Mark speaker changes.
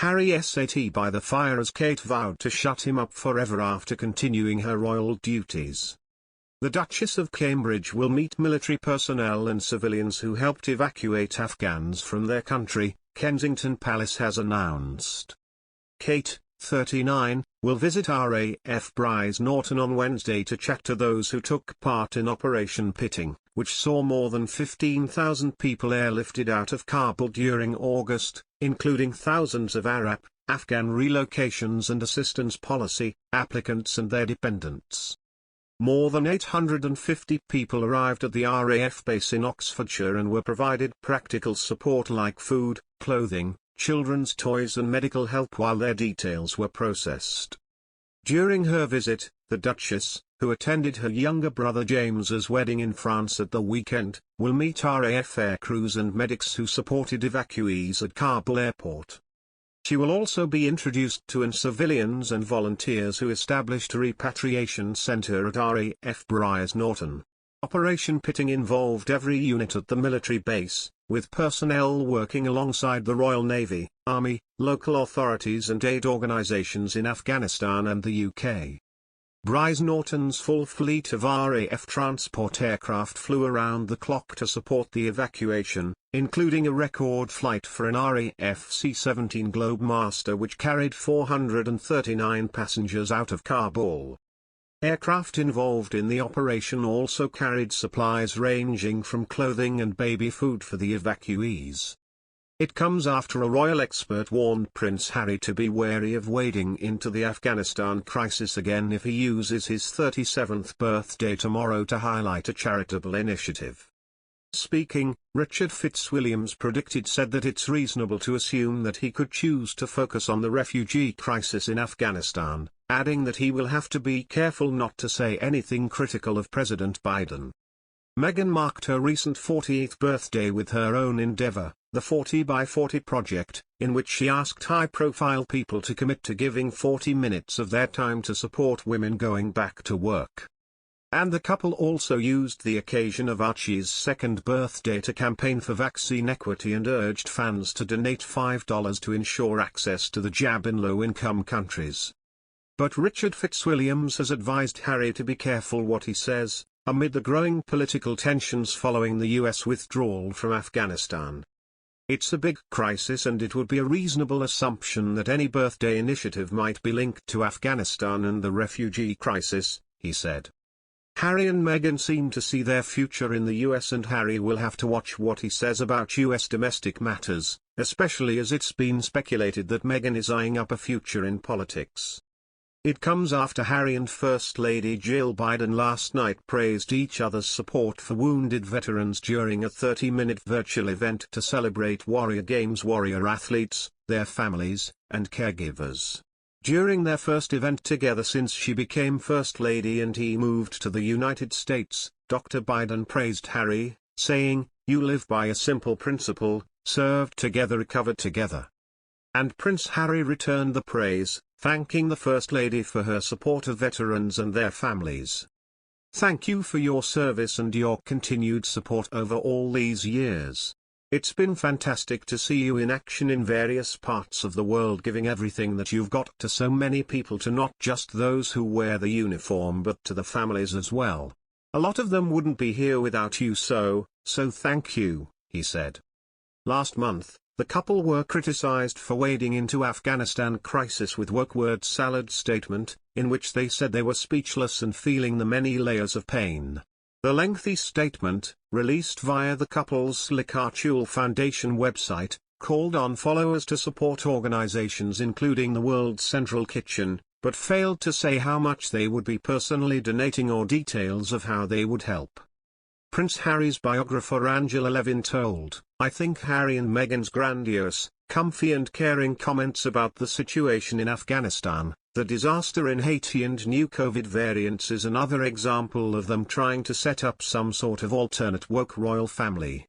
Speaker 1: Harry sat by the fire as Kate vowed to shut him up forever after continuing her royal duties. The Duchess of Cambridge will meet military personnel and civilians who helped evacuate Afghans from their country, Kensington Palace has announced. Kate, 39, will visit RAF Brize Norton on Wednesday to chat to those who took part in Operation Pitting, which saw more than 15,000 people airlifted out of Kabul during August, including thousands of Afghan relocations and assistance policy applicants and their dependents. More than 850 people arrived at the RAF base in Oxfordshire and were provided practical support like food, clothing, children's toys and medical help while their details were processed. During her visit, the Duchess, who attended her younger brother James's wedding in France at the weekend, will meet RAF air crews and medics who supported evacuees at Kabul airport. She will also be introduced to civilians and volunteers who established a repatriation center at RAF Brize Norton. Operation Pitting involved every unit at the military base, with personnel working alongside the Royal Navy, Army, local authorities and aid organizations in Afghanistan and the UK. Brize Norton's full fleet of RAF transport aircraft flew around the clock to support the evacuation, including a record flight for an RAF C-17 Globemaster which carried 439 passengers out of Kabul. Aircraft involved in the operation also carried supplies ranging from clothing and baby food for the evacuees. It comes after a royal expert warned Prince Harry to be wary of wading into the Afghanistan crisis again if he uses his 37th birthday tomorrow to highlight a charitable initiative. Speaking, Richard Fitzwilliams said that it's reasonable to assume that he could choose to focus on the refugee crisis in Afghanistan, adding that he will have to be careful not to say anything critical of President Biden. Meghan marked her recent 48th birthday with her own endeavor, the 40 by 40 project, in which she asked high-profile people to commit to giving 40 minutes of their time to support women going back to work. And the couple also used the occasion of Archie's second birthday to campaign for vaccine equity and urged fans to donate $5 to ensure access to the jab in low-income countries. But Richard Fitzwilliams has advised Harry to be careful what he says, amid the growing political tensions following the US withdrawal from Afghanistan. It's a big crisis and it would be a reasonable assumption that any birthday initiative might be linked to Afghanistan and the refugee crisis, he said. Harry and Meghan seem to see their future in the US and Harry will have to watch what he says about US domestic matters, especially as it's been speculated that Meghan is eyeing up a future in politics. It comes after Harry and First Lady Jill Biden last night praised each other's support for wounded veterans during a 30-minute virtual event to celebrate Warrior Games warrior athletes, their families, and caregivers. During their first event together since she became First Lady and he moved to the United States, Dr. Biden praised Harry, saying, "You live by a simple principle, served together recovered together." And Prince Harry returned the praise, thanking the First Lady for her support of veterans and their families. "Thank you for your service and your continued support over all these years. It's been fantastic to see you in action in various parts of the world giving everything that you've got to so many people, to not just those who wear the uniform but to the families as well. A lot of them wouldn't be here without you, so thank you," he said. Last month, the couple were criticized for wading into Afghanistan crisis with word salad statement, in which they said they were speechless and feeling the many layers of pain. The lengthy statement, released via the couple's Likarchul Foundation website, called on followers to support organizations including the World Central Kitchen, but failed to say how much they would be personally donating or details of how they would help. Prince Harry's biographer Angela Levin told, "I think Harry and Meghan's grandiose, comfy and caring comments about the situation in Afghanistan, the disaster in Haiti and new COVID variants is another example of them trying to set up some sort of alternate woke royal family."